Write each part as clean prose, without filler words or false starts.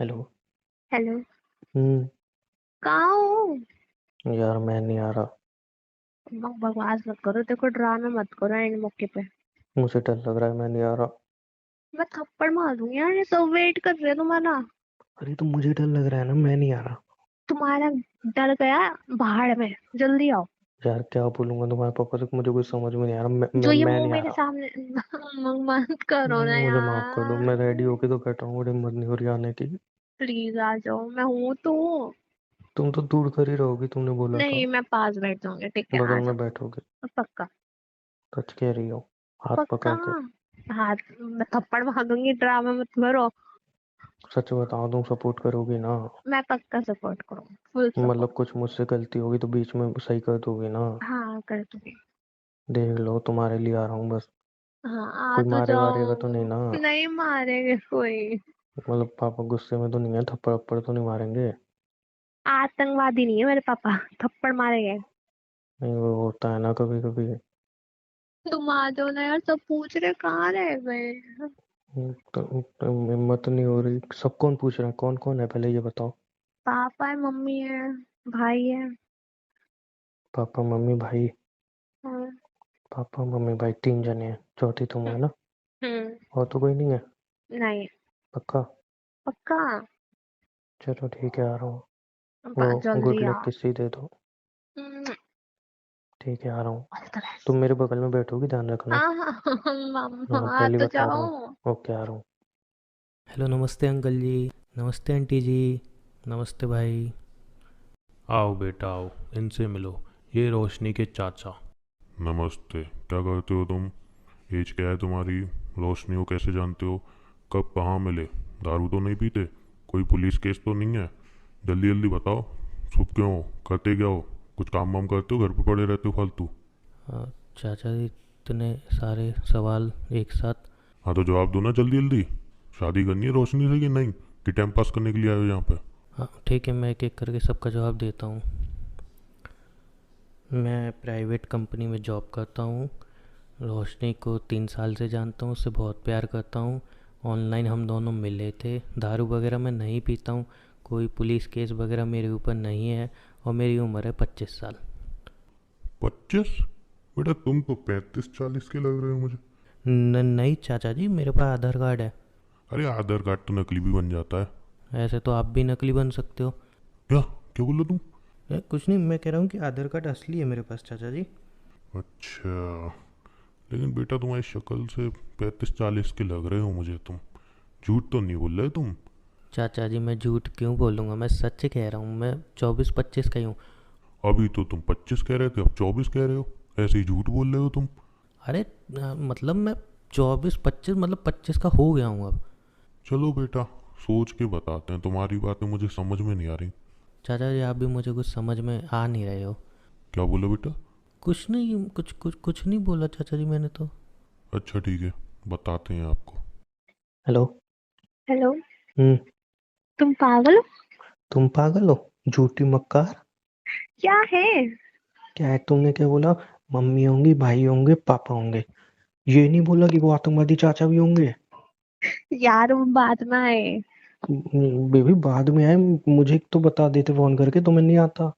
Hello. Hello. हम्म। कहाँ हो? यार मैं नहीं आ रहा। बकवास मत करो, देखो ड्रामा मत करो एंड मौके पे। मुझे डर लग रहा है, मैं नहीं आ रहा। मैं थप्पड़ मार दूंगी यार, ये सब वेट कर रहे हैं तुम्हारा। अरे तो मुझे डर लग रहा है ना, मैं नहीं आ रहा। तुम्हारा डर गया भाड़ में, जल्दी आओ। यार क्या बोलूंगा तुम्हारे पापा से, मुझे कुछ समझ में नहीं आ रहा। मैं मैं, जो ये मैं मुंह नहीं आ मेरे रहा। सामने मत करो ना मुझे माफ कर दो, मैं रेडी यार। होके तो बैठा हूँ, बड़ी हिम्मत नहीं हो रही आने की। प्लीज आ जाओ, मैं हूं तो। तुम तो दूर कर ही रहोगी, तुमने बोला था। नहीं, मैं पास बैठ जाऊंगी, ठीक है, आ बगल में जाओ। बैठोगे। पक्का। सच कह रही हो? हाथ पक्का। पकड़ के। हाथ मैं थप्पड़ मार दूंगी, ड्रामा मत करो। सच बताओ, तुम सपोर्ट करोगी ना? मैं पक्का सपोर्ट करूँ, फुल सपोर्ट। मतलब कुछ मुझसे गलती होगी तो बीच में सही कर दोगी ना? हाँ, कर दूंगी। देख लो, तुम्हारे लिए आ रहा हूँ बस। हाँ, आ कोई तो मारे वारेगा तो नहीं जाओ। ना? नहीं मारेंगे कोई। मतलब पापा गुस्से में तो नहीं है? थप्पड़ अप्पड़ तो नहीं मारेंगे? आतंकवादी नहीं है मेरे पापा, थप्पड़ मारेंगे। नहीं, वो होता है ना कभी कभी। तुम आ जाओ ना यार, सब पूछ रहे कहाँ रह गए। तो हिम्मत नहीं हो रही। सब कौन पूछ रहा है? कौन कौन है पहले ये बताओ। पापा है, मम्मी है, भाई है। पापा मम्मी भाई। हाँ। पापा मम्मी भाई तीन जने हैं, चौथी तुम हम्म। है ना? हम्म। और तो कोई नहीं है? नहीं। पक्का? पक्का। चलो ठीक है, आ रहा हूँ। वो गुड जल्दी लक आओ। किसी दे दो। हम्म, ठीक है, आ रहा हूँ। ऑल द तुम बेस्ट। मेरे बगल में बैठोगी, ध्यान रखना। हाँ हाँ मम्मा हाँ आ पहले तो बता रहा हूँ। जाओ। ओके, आ रहा हूँ। हेलो, नमस्ते अंकल जी। नमस्ते आंटी जी। नमस्ते भाई। आओ बेटा आओ, इनसे मिलो। ये रोशनी के चाचा। नमस्ते। क्या करते हो तुम? एज क्या है तुम्हारी? रोशनी को कैसे जानते हो? कब कहाँ मिले? दारू तो नहीं पीते? कोई पुलिस केस तो नहीं है? जल्दी जल्दी बताओ। चुप क्यों हो? करते क्या हो? कुछ काम वाम करते हो? घर पे पड़े रहते हो फालतू? चाचा जी, इतने सारे सवाल एक साथ। हाँ तो जवाब दो ना जल्दी जल्दी। शादी करनी है रोशनी से कि नहीं, कि टाइम पास करने के लिए आए हो यहाँ पे? हाँ ठीक है, मैं एक एक करके सबका जवाब देता हूँ। मैं प्राइवेट कंपनी में जॉब करता हूँ। रोशनी को 3 साल से जानता हूँ, उससे बहुत प्यार करता हूँ। ऑनलाइन हम दोनों मिले थे। दारू वगैरह मैं नहीं पीता हूँ। कोई पुलिस केस वगैरह मेरे ऊपर नहीं है। और मेरी उम्र है 25 साल। 25? बेटा तुम तो 35-40 के लग रहे हो मुझे। नहीं चाचा जी, मेरे पास आधार कार्ड है। अरे आधार कार्ड तो नकली भी बन जाता है। ऐसे तो आप भी नकली बन सकते हो। क्या? क्या बोल रहे तुम? कुछ नहीं, मैं कह रहा हूँ कि आधार कार्ड असली है मेरे पास चाचा जी। अच्छा। लेकिन बेटा तुम्हारी शक्ल से 35-40 के लग रहे हो मुझे तुम। झूठ तो नहीं बोल रहे तुम? चाचा जी, मैं झूठ क्यों बोलूँगा, मैं सच कह रहा हूँ। मैं 24-25 का ही हूँ। अभी तो तुम 25 कह रहे थे, अब 24 कह रहे हो। ऐसे ही झूठ बोल रहे हो तुम। अरे मतलब मैं 24-25 मतलब 25 का हो गया हूँ अब। चलो बेटा, सोच के बताते हैं, तुम्हारी बातें मुझे समझ में नहीं आ रही। चाचा जी, आप भी मुझे कुछ समझ में आ नहीं रहे हो। क्या बोला बेटा? कुछ नहीं, कुछ कुछ कुछ नहीं बोला चाचा जी मैंने तो। अच्छा ठीक है, बताते हैं आपको। हेलो। हेलो। हम्म। तुम पागल हो? तुम पागल हो? झूठी मक्कार। क्या है? क्या है? तुमने क्या बोला? मम्मी होंगी, भाई होंगे, पापा होंगे। ये नहीं बोला कि वो आतंकवादी चाचा भी होंगे? यार वो बाद में आए। बेबी बाद में आए। मुझे तो बता देते फोन करके, तुम्हें नहीं आता?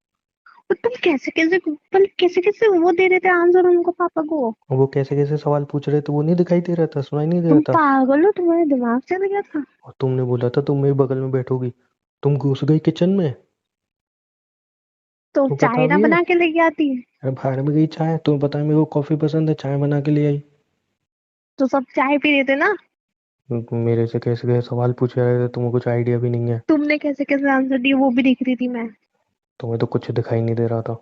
और तुम कैसे कैसे, पर कैसे कैसे वो दे रहे थे आंसर उनको, पापा को। वो कैसे कैसे सवाल पूछ रहे थे, वो नहीं दिखाई दे रहा था? सुनाई नहीं दे रहा तुम था? पागल हो, तुम्हारा दिमाग चल गया था। और तुमने बोला था तुम मेरे बगल में बैठोगी। तुम घुस गई किचन में। तो तो पता चाय ना भी है? बना के लेके आती। अरे बाहर में गई चाय, तुम्हें पता है मेरे को कॉफी पसंद है, चाय बना के ले आई। तो सब चाय पी रहे थे ना। मेरे से कैसे कैसे सवाल पूछ रहे थे, तुम्हें कुछ आइडिया भी नहीं है? तुमने कैसे कैसे आंसर दिए वो भी देख रही थी मैं। तुम्हें तो कुछ दिखाई नहीं दे रहा था।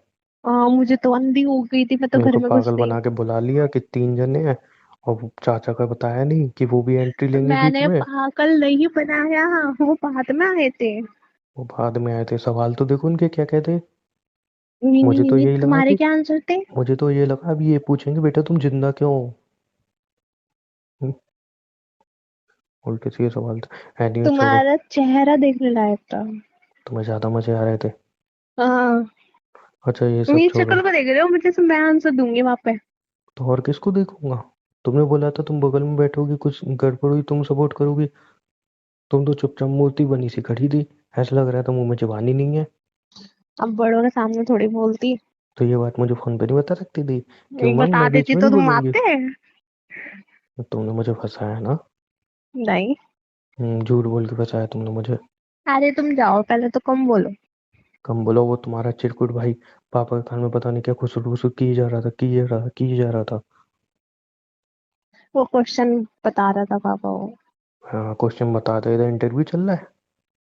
मुझे तो अंधी हो गई थी, मैं तो मेरे घर को में घुस पागल गई। बना के बुला लिया कि तीन जने हैं। और वो चाचा का बताया नहीं कि वो भी एंट्री लेंगे बीच मैंने में। पागल नहीं बनाया, वो बाद में आए थे। वो बाद में आए थे, सवाल तो देखो उनके क्या कहते। नहीं नहीं मुझे नहीं तो नहीं, यही लगा तुम्हारे कि क्या आंसर थे? मुझे तो ये लगा अभी ये पूछेंगे बेटा तुम जिंदा क्यों हो। हम्म, उल्टे सीधे सवाल थे। एनीवे छोड़ो। तुम्हारा चेहरा देखने लायक था। तुम्हें ज्यादा मजे आ रहे थे। हाँ। अच्छा ये सब मेरी छोड़ो। शक्ल को देख रहे हो, मुझे से मैं आंसर दूंगी वहां पे। तो और किसको देखूंगा? तुमने बोला था तुम बगल में बैठोगी, कुछ गड़बड़ हुई तुम सपोर्ट करोगी। तुम तो चुपचाप मूर्ति बनी सी खड़ी थी, ऐसा लग रहा था मुंह में जुबान ही नहीं है। अब बड़ों के सामने थोड़ी बोलती। तो ये बात मुझे फोन पे नहीं बता सकती थी कि नहीं उमंग बता मैं बीच देती में तो नहीं तुम बोलूंगी। आते। तुमने मुझे फंसाया ना। नहीं। झूठ बोल के फंसाया तुमने मुझे। अरे तुम जाओ, पहले तो कम बोलो। कम बोलो, वो तुम्हारा चिरकुट भाई पापा के कान में पता नहीं क्या खुसुर फुसुर किए जा रहा था, किए जा रहा था, किए जा रहा था। वो क्वेश्चन बता रहा था पापा वो। हाँ क्वेश्चन बता दे, इधर इंटरव्यू चल रहा है।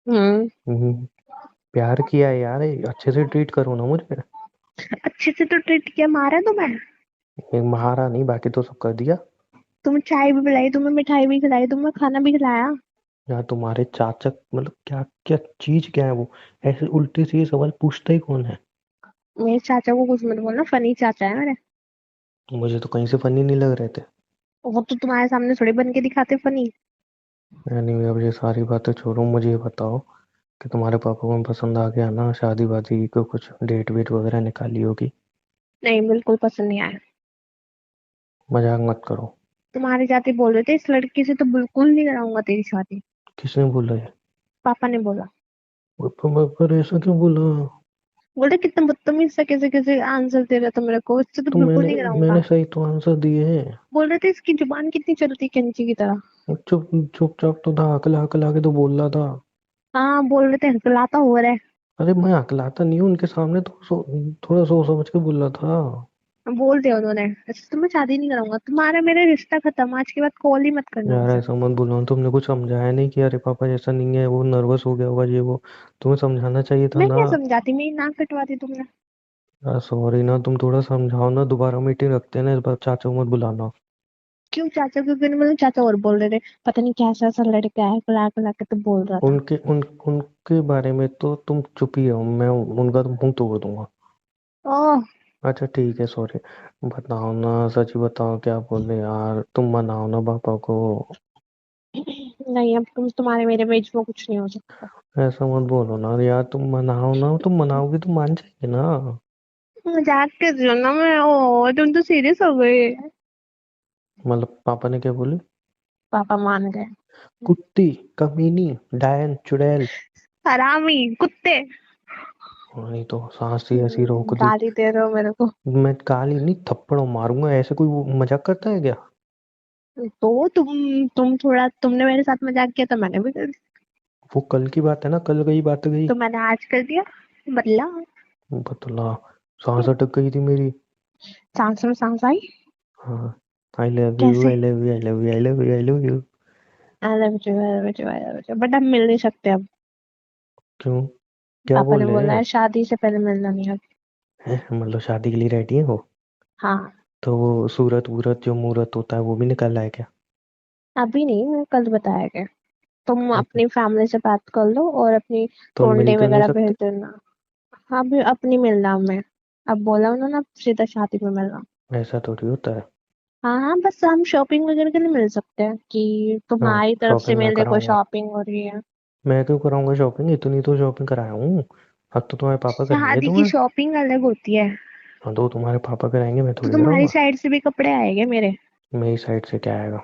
हम्म। हम्म, प्यार किया है यार, अच्छे से ट्रीट करो ना मुझे। अच्छे से तो ट्रीट किया, मारा तुम्हें। एक महारा नहीं, बाकी तो सब कर दिया। तुम्हें चाय भी पिलाई, तुम्हें मिठाई भी खिलाई, तुम्हें खाना भी खिलाया। यार तुम्हारे चाचा मतलब क्या क्या चीज क्या है वो, ऐसे उल्टे सीधे सवाल पूछता ही कौन है। मेरे चाचा को कुछ मत बोलना, फनी चाचा है मेरे। मुझे तो कहीं से फनी नहीं लग रहे थे। वो तो तुम्हारे सामने थोड़ी बन के दिखाते फनी। एनीवे अब ये सारी बातें छोड़ो, मुझे ये बताओ कि तुम्हारे पापा को पसंद आ गया ना, शादी वादी को कुछ डेट वेट वगैरह निकाली होगी। नहीं, बिल्कुल पसंद नहीं आया। मजाक मत करो। तुम्हारे जाते बोल रहे थे इस लड़की से तो बिल्कुल नहीं कराऊंगा तेरी शादी। किसने बोला ये? पापा ने बोला। पर ऐसा क्यों बोला? बोलते कितना बदतमीज सा कैसे कैसे आंसर दे रहा था मेरे को, इससे तो तो बिल्कुल मैंने नहीं कराऊंगा। मैंने सही तो आंसर दिए हैं। बोल रहे थे इसकी जुबान कितनी चलती कैंची की तरह। चुपचाप तो था, हकला हकला के तो बोल रहा था। हाँ बोल रहे थे हकलाता हो रहा है। अरे मैं हकलाता नहीं हूँ उनके सामने, तो थोड़ा सोच समझ के बोल रहा था। बोल दिया उन्होंने, ऐसे तो मैं शादी नहीं कराऊंगा तुम्हारा, मेरा रिश्ता खत्म, आज के बाद कॉल ही मत करना यार मुझे। ऐसा मत बोलो, तुमने कुछ समझाया नहीं कि अरे पापा ऐसा नहीं है, वो नर्वस हो गया होगा ये वो। तुम्हें समझाना चाहिए था मैं ना। क्या समझाती, मेरी नाक कटवा दी तुमने। यार सॉरी ना, तुम थोड़ा समझाओ ना, दोबारा मीटिंग रखते हैं ना, इस बार चाचा को मत बुलाना। क्यों चाचा, क्योंकि नहीं, मतलब चाचा और बोल रहे थे पता नहीं कैसा सा लड़का है, बुला बुला के तो बोल रहा था। उनके बारे में तो तुम चुप ही रहो, मैं उनका तो मुंह तोड़ दूंगा। ओह। अच्छा ठीक है सॉरी। बताओ ना, सच ही बताओ, क्या बोले यार, तुम मनाओ ना पापा को। नहीं, अब तुम्हारे मेरे बीच में कुछ नहीं हो सकता। ऐसा मत बोलो ना यार, तुम मनाओ ना, तुम मनाओगे तो मान जाएंगे ना। मजाक कर रही हो ना मैं, ओ तुम तो सीरियस हो गए। मतलब पापा ने क्या बोली? पापा मान गए। कुत्ती, कमीनी, डायन, चुड़ैल। हरामी कुत्ते। नहीं तो सांस ही ऐसी रोक दी। गाली दे रहे हो मेरे को। मैं गाली नहीं, थप्पड़ मारूंगा, ऐसे कोई वो मजाक करता है क्या? तो तुम थोड़ा, तुमने मेरे साथ मजाक किया तो मैंने भी कर दिया। वो कल की बात है ना, कल गई बात गई। तो मैंने आज कर दिया, बदला। बतला। सांस अटक गई थी मेरी। सांस में सांस आई। हाँ। आई लव यू, कैसे? I love you, I love you, I love you, I love you. I love you, I love you, I love you, but हम मिल नहीं सकते अब। क्यों? क्या पापा ने बोले बोला हैं? है शादी से पहले मिलना नहीं अब। मतलब शादी के लिए रेडी है वो? हाँ। तो वो सूरत वूरत जो मुहूर्त होता है वो भी निकल आया क्या? अभी नहीं, मैं कल बताया गया। तुम अच्छा, अपनी फैमिली से बात कर लो और अपनी तो मिल टोनडे क्यों नहीं वगैरह भेज सकते? देना। हाँ, अभी अपनी मिलना हमें। अब बोला उन्होंने, अब सीधा शादी में मिलना। ऐसा थोड़ी होता है। हाँ हाँ, बस हम शॉपिंग वगैरह के लिए मिल सकते हैं कि हाँ, तुम्हारी तरफ से शॉपिंग मैं मेरे देखो कराऊंगा। शॉपिंग हो रही है। मैं क्यों कराऊंगा शॉपिंग, इतनी तो शॉपिंग कराया हूँ। अब तो तुम्हारे पापा करेंगे शादी की तुम्हें। शॉपिंग अलग होती है। हाँ तो तुम्हारे पापा कराएंगे, मैं तो थोड़ी तुम्हारी कराऊंगा। साइड से भी कपड़े आएंगे मेरे। मेरी साइड से क्या आएगा?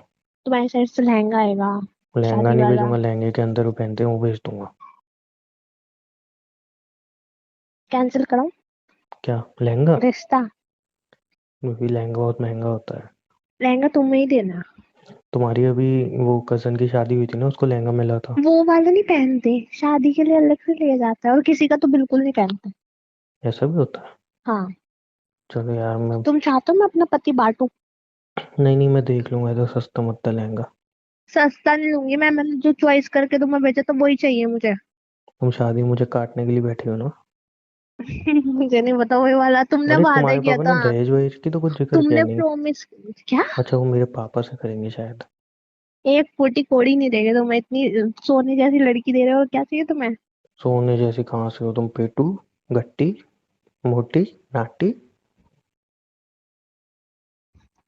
तुम्हारी साइड से लहंगा आएगा। लहंगा शादी नहीं वाला। भेजूंगा, लहंगे के अंदर वो पहनते हैं वो भेज दूंगा। कैंसिल कराऊं? क्या लहंगा? रिश्ता। क्योंकि लहंगा बहुत महंगा होता है। लहंगा तुम्हें ही देना। तुम्हारी अभी वो कजन की शादी हुई थी ना, उसको लहंगा मिला था। वो वाला नहीं पहनते, शादी के लिए अलग से लिया जाता है, और किसी का तो बिल्कुल नहीं पहनते। ऐसा भी होता है? हाँ। चलो यार मैं। तुम चाहते हो मैं अपना पति बांटू? नहीं नहीं, मैं देख लूंगा, ऐसा सस्ता मत्ता लहंगा। सस्ता नहीं लूंगी मैं, मैंने जो चॉइस करके तुम्हें भेजा तो वही चाहिए मुझे। तुम शादी मुझे काटने के लिए बैठी हो ना? मुझे नहीं पता, वही वाला तुमने अरे वादा तुम्हारे किया पापा ने था। दहेज वहेज की तो कुछ जिक्र किया तुमने नहीं। प्रॉमिस। क्या? अच्छा वो मेरे पापा से करेंगे शायद। एक फूटी कोड़ी नहीं देगे तुम्हें, इतनी सोने जैसी लड़की दे रहे हो, और क्या चाहिए तुम्हें? सोने जैसी कहाँ से हो तुम, पेटू, गट्टी, मोटी, नाटी।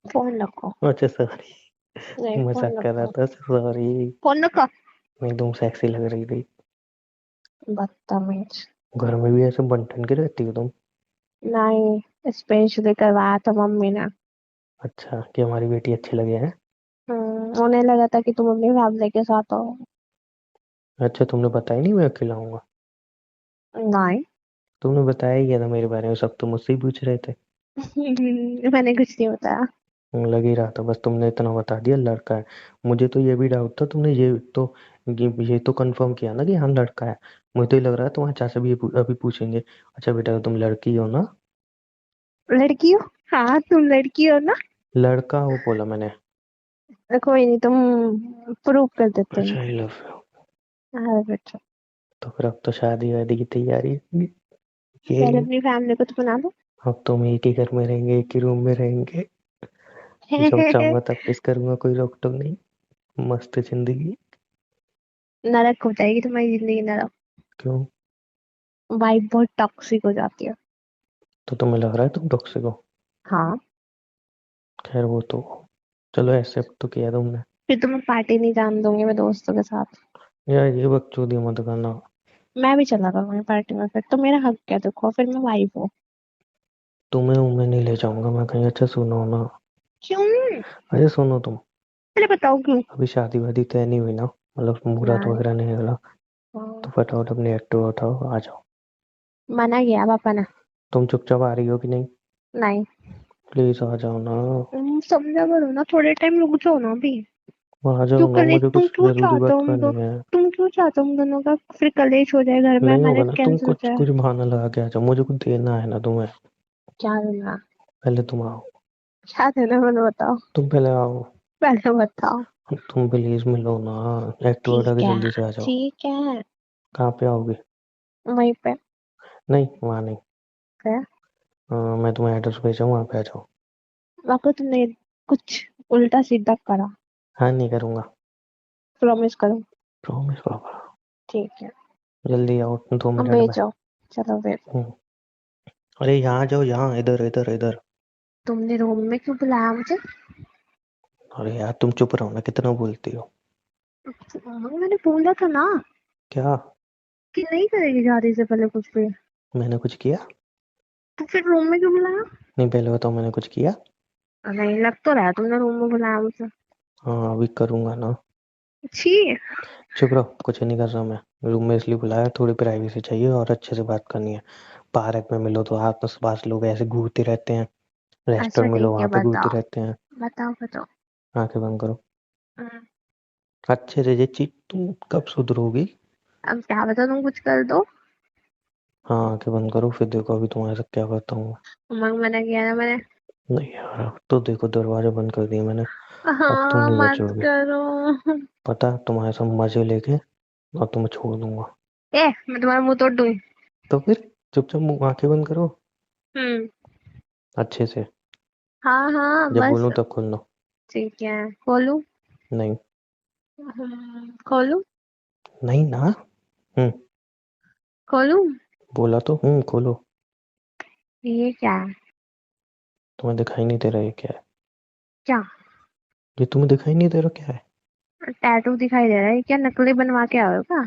फोन रखो। अच्छा सॉरी। नहीं, फोन मजाक कर रहा रखो। था, सॉरी। फोन रखो। एकदम सेक्सी लग रही थी। बदतमीज। घर में भी ऐसे बन के रहती हो तुम? नहीं, स्पेशली करवाया था मम्मी ने। अच्छा, कि हमारी बेटी अच्छी लगे हैं। उन्हें लगा था कि तुम अपनी फैमिली के साथ हो। अच्छा तुमने बताया नहीं मैं अकेला आऊंगा? नहीं। तुमने बताया ही क्या था मेरे बारे में, सब तो मुझसे ही पूछ रहे थे। मैंने कुछ नहीं बताया। लग ही रहा था, बस तुमने इतना बता दिया लड़का है। मुझे तो ये भी डाउट था, तुमने ये तो कंफर्म किया ना कि हाँ लड़का है। मुझे तो ये लग रहा है तुम्हारे चाचा भी अभी पूछेंगे, अच्छा बेटा तुम लड़की हो ना? लड़की हो? हाँ, तुम लड़की हो ना? लड़का हो बोला मैंने। कोई नहीं, तुम प्रूव कर देते हैं। अच्छा आई लव यू। हाँ बेटा। तो फिर अब तो शादी वादी की तैयारी है। पहले ये अपनी फैमिली को तो बना लो। अब तो हम एक ही घर में रहेंगे, एक ही रूम में रहेंगे। जब चाहूंगा तब किस करूंगा, कोई रोक टोक नहीं। मस्त जिंदगी। नरक हो जाएगी तुम्हारी जिंदगी, नरक। क्यों? वाइफ बहुत टॉक्सिक हो जाती है। तो तुम्हें लग रहा है तुम टॉक्सिक हो? हाँ। खैर वो तो, चलो एक्सेप्ट तो किया तुमने। फिर तुम्हें पार्टी नहीं जान दूंगी मैं दोस्तों के साथ। यार ये बकचोदी मत करना। मैं भी चला करूंगी पार्टी में, फिर तो मेरा हक क्या, देखो फिर मैं वाइफ हूँ। तुम्हें मैं नहीं ले जाऊंगा मैं कहीं, अच्छा सुनो ना। क्यों? अरे सुनो तुम, पहले बताओ क्यों। अभी शादी वादी तय नहीं हुई ना, मतलब मुहूर्त नहीं। वगैरह नहीं निकला, तो फटाफट अपनी एक्टिवा उठाओ आ जाओ। मना किया पापा ने। तुम चुपचाप आ रही हो कि नहीं? नहीं। प्लीज आ जाओ ना। समझा करो ना, थोड़े टाइम रुक जाओ ना अभी। आ जाओ क्यों ना, कलेश, मुझे तुम कुछ क्यों जरूरी चाहते हो बात करनी है। तुम क्यों चाहते हो हम दोनों का फिर कलेश हो जाए घर में, नहीं होगा मैरिज ना, तुम कैंसिल हो कुछ जाए? कुछ बहाना लगा के आ जाओ, मुझे कुछ देना है ना तुम्हें। क्या देना? पहले तुम आओ। क्या देना मैंने, बताओ। तुम पहले आओ। पहले बताओ। तुम प्लीज मिलो ना। एक्टिवा उठा ठीक के है। जल्दी से आ जाओ। ठीक है। कहाँ पे आओगे? वहीं पे। नहीं वहाँ नहीं। है। मैं तुम्हें एड्रेस भेजा हूँ, वहाँ पे आ जाओ। वाकई तुमने कुछ उल्टा सीधा करा। हाँ नहीं करूँगा। प्रॉमिस करो। प्रॉमिस बाबा। ठीक है। जल्दी आओ, 2 मिनट में। भेजो। चलो भेजो। हम्म, अरे यहाँ आ जाओ, यहाँ इधर इधर इधर। तुमने रूम में क्यों बुलाया मुझे? अरे यार तुम चुप रहो ना, कितना बोलती हो। मैंने बोला था ना क्या? कि नहीं करेगी शादी से पहले कुछ भी। मैंने कुछ किया? तो फिर रूम में क्यों बुलाया? नहीं पहले बताओ मैंने कुछ किया? नहीं, लग तो रहा है तुमने रूम में बुलाया मुझे। हाँ अभी करूँगा ना। छी। चुप रहो, कुछ नहीं कर रहा मैं। रूम में इसलिए बुलाया, थोड़ी प्राइवेसी चाहिए और अच्छे से बात करनी है। पार्क में मिलो तो आस पास लोग ऐसे घूरते रहते हैं, अच्छा रेस्टोरेंट मिलो ठीक है, वहां पे घूरते बताओ। रहते हैं। बताओ बताओ। आंखें बंद करो। हम्म, अच्छे से ये चीज तुम कब सुधरोगी? अब क्या बता, तुम कुछ कर दो। हाँ आंखें बंद करो, फिर देखो अभी तुम्हारे साथ क्या करता हूँ। उमंग मना किया ना मैंने। नहीं यार अब तो देखो, दरवाजा बंद कर दिया मैंने। अब तुम हाँ नहीं मत बचोगे। करो। पता है, तुम्हारे साथ मजे लेके और तुम्हें छोड़ दूंगा। मैं तुम्हारा मुंह तोड़ दूंगी। तो फिर चुपचाप मुंह आंखें बंद करो, हम्म। अच्छे से। हाँ हाँ जब बस। बोलूं तब खोलना। ठीक है, खोलू? नहीं। खोलू? नहीं ना। हम्म। खोलू? बोला तो खोलो। ये क्या है? तुम्हें दिखाई नहीं दे रहा ये क्या है? क्या? ये तुम्हें दिखाई नहीं दे रहा क्या है? टैटू दिखाई दे रहा है क्या? नकली बनवा के आए हो क्या?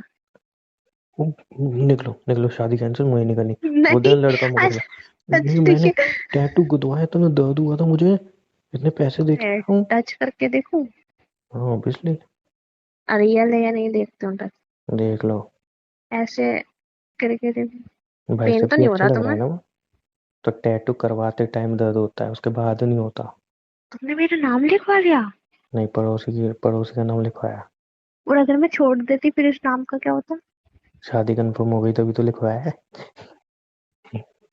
निकलो निकलो, शादी कैंसिल, मुझे नहीं करनी। वो नहीं। दिल लड़का मुकर गया। अच्छा ये अच्छा ठीक मैंने है। टैटू गुदवाया तो ना, दर्द हुआ था मुझे, इतने पैसे दे के आया हूँ। टच करके देखूं? हाँ ऑब्वियसली। रियल है या नहीं, देखते हो टच। देख लो। ऐसे करके देखूं? पेन बाइसेप तो भी नहीं हो अच्छा रहा लग रहा तुम्हें? है ना? तो टैटू करवाते टाइम दर्द होता है, उसके बाद नहीं होता। तुमने मेरा नाम लिखवा लिया? नहीं, पड़ोसी का नाम लिखवाया। और अगर मैं छोड़ देती फिर इस नाम का क्या होता? शादी कंफर्म हो गई तभी तो लिखवाया है।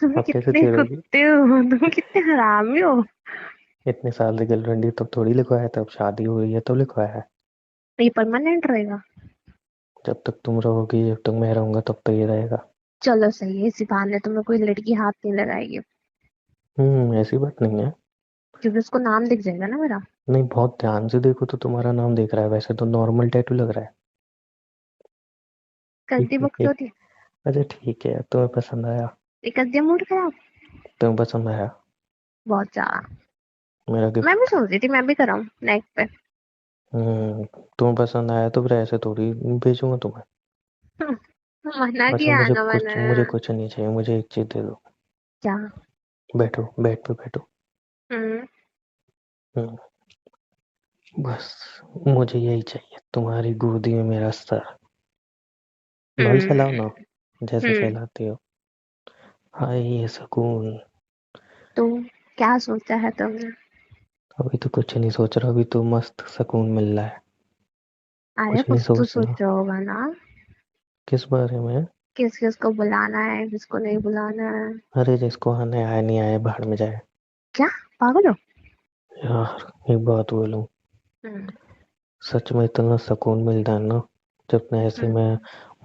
तुम अब कैसे कितने छोड़ोगी? कुत्ते हो, तुम कितने हरामी हो। इतने साल से गर्लफ्रेंड थी तब थोड़ी लिखवाया था, अब शादी हो गई है तो लिखवाया है। ये परमानेंट रहेगा? जब तक तुम रहोगी, जब तक मैं रहूंगा तब तक ये रहेगा। चलो सही है, इसी बहाने तुम्हें कोई लड़की हाथ नहीं लगाएगी। ऐसी बात नहीं है। क्योंकि उसको नाम दिख जाएगा ना मेरा। नहीं बहुत ध्यान से देखो तो तुम्हारा नाम दिख रहा है, वैसे तो नॉर्मल टैटू लग रहा गलती है। बकचोदी। अच्छा ठीक है, तुम्हें पसंद आया? ये कर दिया मूड खराब। तुम्हें पसंद आया बहुत ज्यादा। मेरा मैं भी गिफ्ट? सोच रही थी मैं भी कराऊं नेक पे। तुम्हें पसंद आया तो फिर ऐसे थोड़ी भेजूंगा तुम्हें। मना अच्छा किया ना मैंने। मुझे कुछ नहीं चाहिए, मुझे एक चीज दे दो। क्या? बैठो, बेड पे बैठो। हम्म। हम्म, बस मुझे यही चाहिए, तुम्हारी गोदी में मेरा सर। बाल फैलाओ ना जैसे हम्म फैलाती हो। हाय ये सुकून। तो क्या सोचा है तुमने? अभी तो कुछ नहीं सोच रहा, अभी तो मस्त सुकून मिल रहा है। अरे कुछ नहीं कुछ तो सोचना। सोचा होगा ना। किस बारे में? किस किस को बुलाना है, किसको नहीं बुलाना है। अरे जिसको आने आए नहीं आए बाहर में जाए। क्या पागल हो? यार एक बात बोलूं, हम्म सच में इतना सुकून मिलता है ना जब मैं ऐसे हम्म, मैं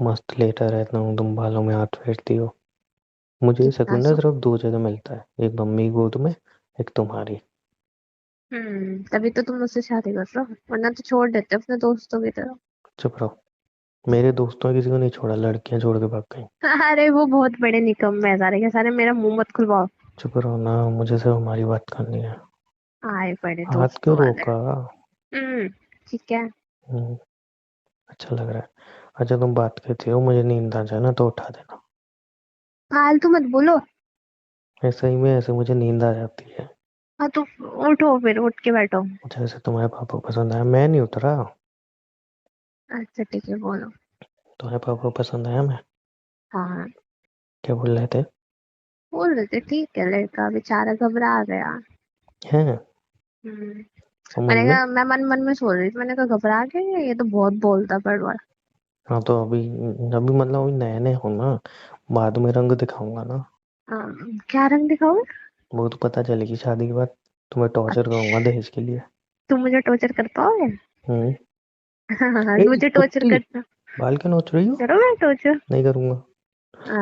मस्त लेटा रहता हूँ, तुम बालों में हाथ फेरती हो। मुझे ये कितना सुकून ना सो सिर्फ दो जगह मिलता है, एक मम्मी की गोद में, एक तुम्हारी। तभी तो तुम मुझसे शादी कर रहे हो, वरना तो छोड़ देते अपने दोस्तों की तरह। चुप रहो। मेरे दोस्तों ने किसी को नहीं छोड़ा, लड़कियां छोड़ के भाग गई। अरे वो बहुत बड़े निकम्मे हैं सारे के सारे, मेरा मुंह मत खुलवाओ। चुप रहो ना, मुझे सिर्फ हमारी बात करनी है। आए बड़े हाथ क्यों दोस्तों वाले। रोका? हम्म ठीक है। हम्म, अच्छा लग रहा है। अच्छा तुम बात करती हो, मुझे नींद आ जाए ना तो उठा देना। फालतू मत बोलो। ऐसे ही में ऐसे मुझे नींद आ जाती है। हाँ तो उठो, फिर उठ के बैठो। जैसे तुम्हारे पापा को पसंद आया, मैं नहीं उतरा। अच्छा ठीक है, बोलो। तुम्हारे पापा को पसंद आया मैं? हाँ, क्या बोल रहे थे? बोल रहे थे ठीक है, लड़का बेचारा घबरा गया। हैं? हम्म और मैंने मम्मी? कहा, मैं मन मन में सोच रही थी, मैंने कहा घबरा गया, ये तो बहुत बोलता बड़बड़। हाँ तो अभी अभी मतलब अभी नए नए हो ना, बाद में रंग दिखाऊंगा ना। क्या रंग दिखाऊं? वो तो पता चलेगी शादी के बाद। तुम्हें टॉर्चर करूंगा अच्छा, दहेज के लिए। तुम मुझे टॉर्चर करता हो? हम्म। हाँ, ए मुझे टॉर्चर कुत्ती, करना। बाल क्यों नोच रही हो? करो मैं टॉर्चर। नहीं करूंगा।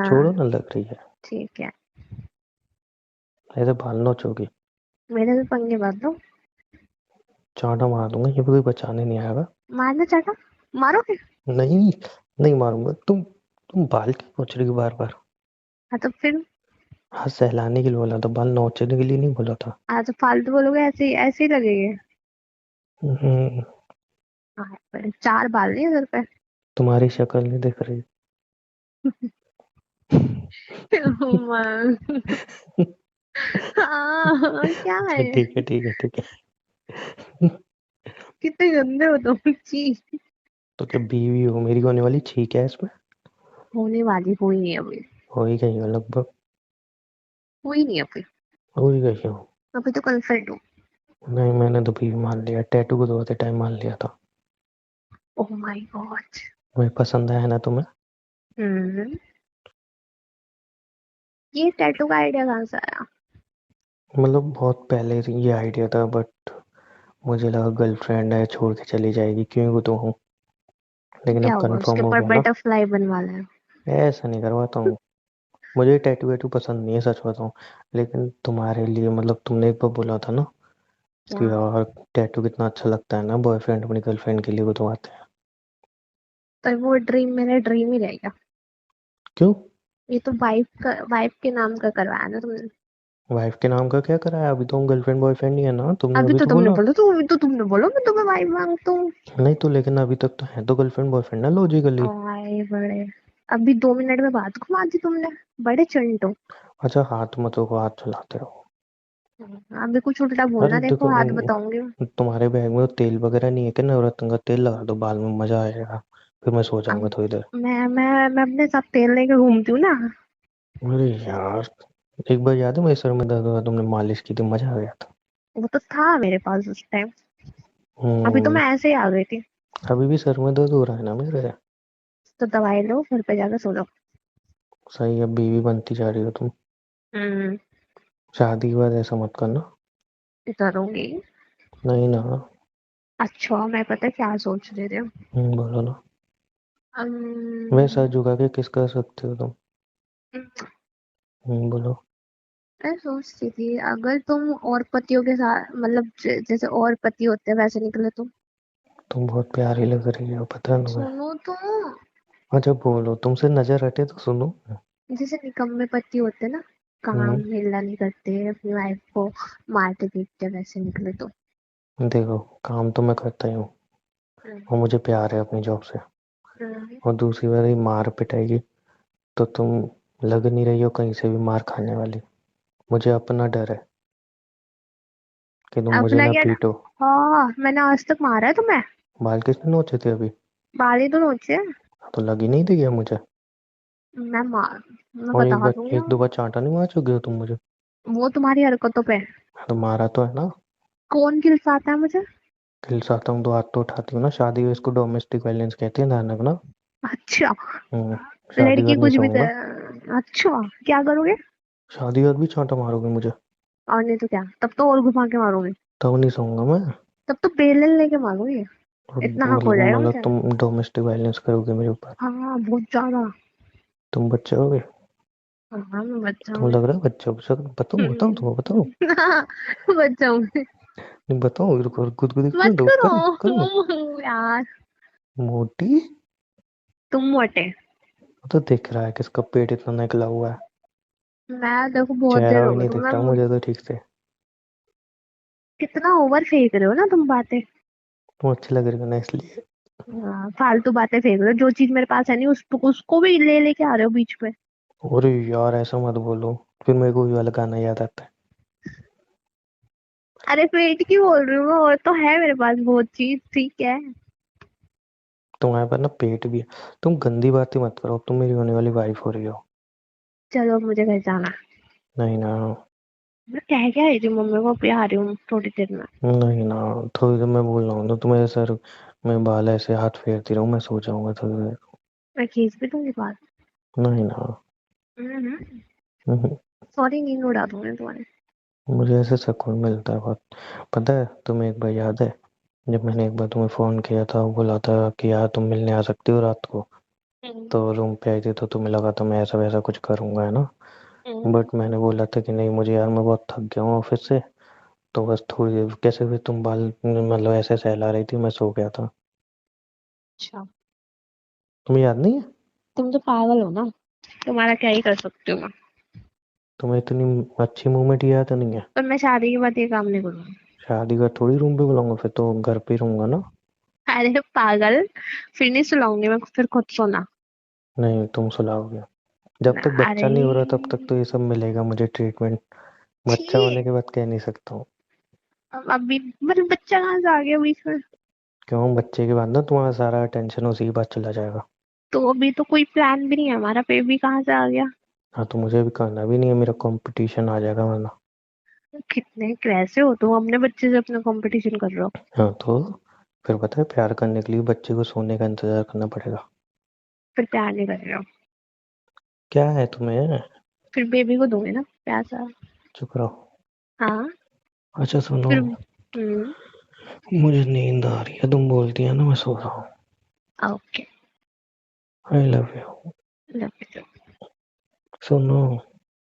छोड़ो हाँ ना, लग रही है। ठीक है। ऐसे बाल नोचोगी? मेरे से पंगे मत दो। चांटा मार दूंगा, ये भी कोई बचाने नहीं आएगा। मारना चाटा, मारोगे? नहीं, नहीं मारूंगा। तुम बाल क्यों नोच रही हो बार बार? हाँ तो फिर। हाँ सहलाने के लिए बोला था, बाल नोचने के लिए नहीं बोला था। हाँ तो फालतू बोलोगे, ऐसे ऐसे ही लगेंगे। हम्म, हाँ पर चार बाल नहीं है सर पे। तुम्हारी शक्ल नहीं दिख रही। हाँ क्या अच्छा है? ठीक है ठीक है ठीक है। कितने गंदे हो तुम, छी। तो क्या बीवी हो मेरी होने वाली, ठीक है इसमें? होने वाली हुई नहीं अभी। हो ही गई हो लगभग। हुई नहीं अभी। हो ही गई हो। अभी तो गर्लफ्रेंड हूँ। नहीं मैंने तो बीवी मान लिया, टैटू को धोते टाइम मान लिया था। Oh my God. मुझे पसंद आया ना तुम्हें? हम्म ये टैटू का आइडिया कहाँ से आया? मतलब बहुत पहले से ये आइडिया था, बट मुझे लगा गर्लफ्रेंड है छोड़ के चली जाएगी, क्यों तो हूँ। तो लेकिन क्या अब हुआ, कंफर्म उसके हो ऊपर गया ना। बटरफ्लाई बनवाना है? ऐसा नहीं करवाता हूँ। मुझे टैटू वैटू पसंद नहीं है, सच बताऊँ। लेकिन तुम्हारे लिए, मतलब तुमने एक बार बोला था ना क्या? कि यार टैटू कितना अच्छा लगता है ना, बॉयफ्रेंड अपनी गर्लफ्रेंड के लिए बनवाते हैं। तो वो ड्रीम मेरा ड्रीम ही रहेगा। क्यों? ये तो वाइफ के नाम का करवाया ना तुमने। वाइफ के नाम का क्या कराया? अभी तो हम गर्लफ्रेंड बॉयफ्रेंड ही है ना, तुमने अभी अभी तो तो तुमने बोला। बोला, तो अभी तो तुमने बोला मैं तुम्हें वाइफ मांगता हूँ। नहीं तो लेकिन अभी तक तो है तो गर्लफ्रेंड बॉयफ्रेंड ना, लॉजिकली। आए बड़े। अभी 2 मिनट में बात घुमा दी तुमने। बड़े चंटो। अच्छा हाथ मतों को हाथ चलाते रहो। अभी कुछ उल्टा अरे बोलना, देखो देखो हाथ बताऊंगी। तुम्हारे बैग में वो तेल वगैरह नहीं है क्या? नवरत्न का तेल लगा दो बाल में, मजा आएगा। फिर मैं सो जाऊंगा अब थोड़ी देर। मैं अपने साथ तेल लेके घूमती हूँ ना। अरे यार, एक बार याद है मेरे सर में दर्द हुआ, तुमने मालिश की थी, मजा आ गया था। वो तो था मेरे पास उस टाइम। अभी तो हम्म। मैं ऐसे ही आ गई थी। अभी भी सर में दर्द हो रहा है ना मेरे? तो दवाई लो, घर पे जाकर सो लो। सही, अब बीवी बनती जा रही हो तुम। हम्म शादी के बाद ऐसा मत करना। करूंगी। नहीं ना। अच्छा मैं पता है क्या सोच रही थी। बोलो ना। मैं अम्म, सर झुका के किस कर सकते हो तुम? बोलो। मैं सोचती थी, अगर तुम और पतियों के साथ, मतलब जैसे और पति होते हैं वैसे निकले तो। तुम बहुत प्यारी लग रही हो, पता है तुम्हें। सुनो तो। अच्छा बोलो, तुमसे नजर हटे तो सुनो। जैसे निकम्मे पति होते हैं ना, काम हम्म। मिलना नहीं करते, अपनी वाइफ को मारते पीटते, वैसे निकले तो। देखो, काम तो मैं करता ही हूँ, हम्म, और मुझे प्यार है अपनी जॉब से। हम्म। और दूसरी बार ये मार पिटाएगी तो तुम लग नहीं रही हो कहीं से भी मार खाने वाली। मुझे अपना डर है कि तुम मुझे अपना ना क्या? पीटो। हाँ मैंने आज तक मारा है तुम्हें? बाल किसने नोचे थे अभी? बाल ही तो नोचे हैं। तो लगी नहीं थी क्या मुझे? मैं और बता दूंगी। एक दो बार चांटा नहीं मार चुके हो तुम मुझे? वो तुम्हारी हरकतों पे। तो मारा तो है ना। कौन खिलसाता है मुझे? खिलसाता हूँ तो हाथ तो उठाती हूँ ना। शादी में इसको डोमेस्टिक वायलेंस कहते हैं, ध्यान रखना। अच्छा। शादी लड़की बाद नहीं कुछ भी सोऊंगा। अच्छा, क्या करोगे? शादी बाद भी चांटा मारोगे मुझे? और नहीं तो क्या, तब तो और घुमा के मारोगे। तब नहीं सोऊंगा मैं। तब तो बेलन लेके मारोगे। और इतना हक हो जाएगा मतलब मुझे। तुम डोमेस्टिक वायलेंस करोगे मेरे ऊपर? हाँ, बहुत ज्यादा। तुम बच्चे होगे? हाँ, मैं बच्चा तुम हूँ। लग रहा है बच्चे हो। बताओ बताओ तुम्हें बताओ। बच्चा हूँ। नहीं बताओ, रुको, गुदगुदी करने मत दो। करूँ करूँ? करो यार। मोटी। तुम मोटे। तो दिख रहा है किसका पेट इतना निकला हुआ है। मैं देखो बहुत देर चेहरा हो भी गई नहीं तुम्हें। दिखता मुझे तो ठीक से। कितना ओवर फेंक रहे हो ना तुम बातें। तुम अच्छी लग रही हो ना इसलिए। फालतू बातें फेंक रहे हो, जो चीज मेरे पास है नहीं उसको भी ले लेके आ रहे हो बीच में। अरे यार ऐसा मत बोलो, फिर मेरे को ये वाला गाना याद आता है। अरे पेट की बोल रही हूँ, और तो है मेरे पास बहुत चीज, ठीक है। तुम्हारे पास ना पेट भी है। तुम गंदी बातें मत करो, तुम मेरी होने वाली वाइफ हो रही हो। चलो अब मुझे घर जाना है। नहीं ना। मैं कह क्या रही थी मम्मी को, अभी आ रही हूँ थोड़ी देर में। नहीं ना। थोड़ी देर मैं बोल रहा हूँ तो तुम्हारे सर में बाल ऐसे हाथ फेरती रहूँ, मैं सो जाऊंगा थोड़ी देर। मैं खींच भी दूंगी बात। नहीं ना। हम्म, सॉरी, नींद उड़ा दूंगी तुम्हारे। मुझे ऐसे सुकून मिलता है बहुत। पता है तुम्हें एक बार याद है, जब मैंने एक बार तुम्हें फ़ोन किया था, बोला था कि यार तुम मिलने आ सकती हो रात को, हम्म, तो रूम पे आई थी तो तुम्हें लगा था मैं ऐसा वैसा कुछ करूँगा, है ना। बट मैंने बोला था कि नहीं मुझे यार, मैं बहुत थक गया हूँ ऑफिस से। तो बस थोड़ी देर कैसे भी तुम बाल मतलब ऐसे सहला रही थी, मैं सो गया था। अच्छा। तुम्हें याद नहीं है? तुम तो पागल हो ना, तुम्हारा क्या ही कर सकती हूँ मैं। तुम्हें इतनी अच्छी मूवमेंट याद नहीं है? पर मैं शादी के बाद ये काम नहीं करूंगी। शादी का थोड़ी रूम पे बुलाऊंगा, फिर तो घर पे ही रहूंगा ना। अरे पागल, फिर नहीं सुलाऊंगी मैं, फिर खुद सोना। नहीं तुम सुलाओगे। जब तक अरे बच्चा नहीं हो रहा तब तक तो ये सब मिलेगा मुझे ट्रीटमेंट। बच्चा छी, होने के बाद कह नहीं सकता हूँ। अभी मतलब बच्चा कहाँ से आ गया बीच में। क्यों? बच्चे के बाद ना तुम्हारा सारा अटेंशन उसी के बाद चला जाएगा। तो अभी तो कोई प्लान भी नहीं है हमारा, बेबी कहाँ से आ गया। हाँ तो मुझे भी करना भी नहीं है, मेरा कंपटीशन आ जाएगा वरना। कितने कैसे हो तुम, अपने बच्चे से अपना कंपटीशन कर रहे हो। हाँ तो फिर पता है, प्यार करने के लिए बच्चे को सोने का इंतजार करना पड़ेगा। फिर प्यार नहीं कर रहे हो। क्या है तुम्हें? फिर बेबी को दोगे ना प्यार सा। चुप रहो। हाँ। अच्छा सुनो, फिर मुझे नींद आ रही है, तुम बोलती है ना, मैं सो रहा हूँ। Okay. I love you. Love you. सुनो,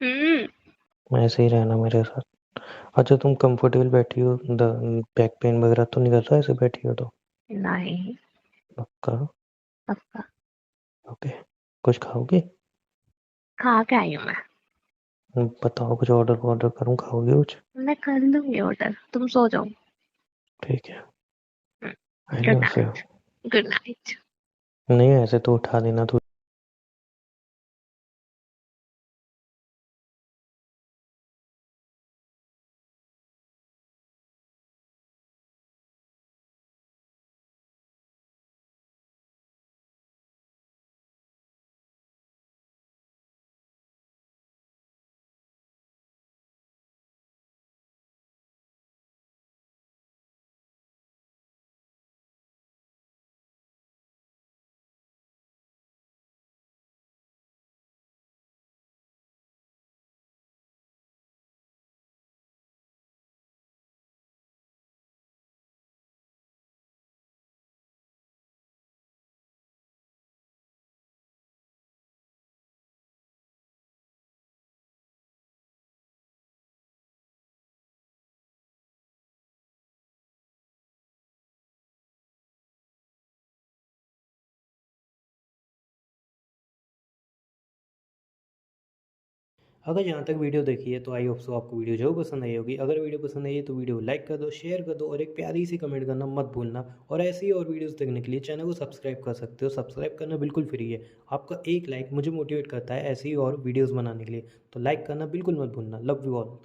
हम्म। ऐसे ही रहना मेरे साथ। अच्छा तुम कंफर्टेबल बैठी हो, बैक पेन वगैरह तो नहीं कर रहा ऐसे बैठी हो तो? नहीं। पक्का? पक्का। ओके। कुछ खाओगे? खा के आई हूँ मैं। बताओ, कुछ ऑर्डर ऑर्डर करूँ, खाओगे कुछ? मैं कर लूंगी ऑर्डर, तुम सो जाओ। ठीक है। I good love you. Night. Good night. नहीं ऐसे तो उठा देना तो। अगर यहाँ तक वीडियो देखी है तो आई होप सो आपको वीडियो जरूर पसंद आई होगी। अगर वीडियो पसंद आई है तो वीडियो को लाइक कर दो, शेयर कर दो और एक प्यारी सी कमेंट करना मत भूलना। और ऐसी ही और वीडियोस देखने के लिए चैनल को सब्सक्राइब कर सकते हो, सब्सक्राइब करना बिल्कुल फ्री है। आपका एक लाइक मुझे मोटिवेट करता है ऐसी ही और वीडियोज़ बनाने के लिए, तो लाइक करना बिल्कुल मत भूलना। Love you all.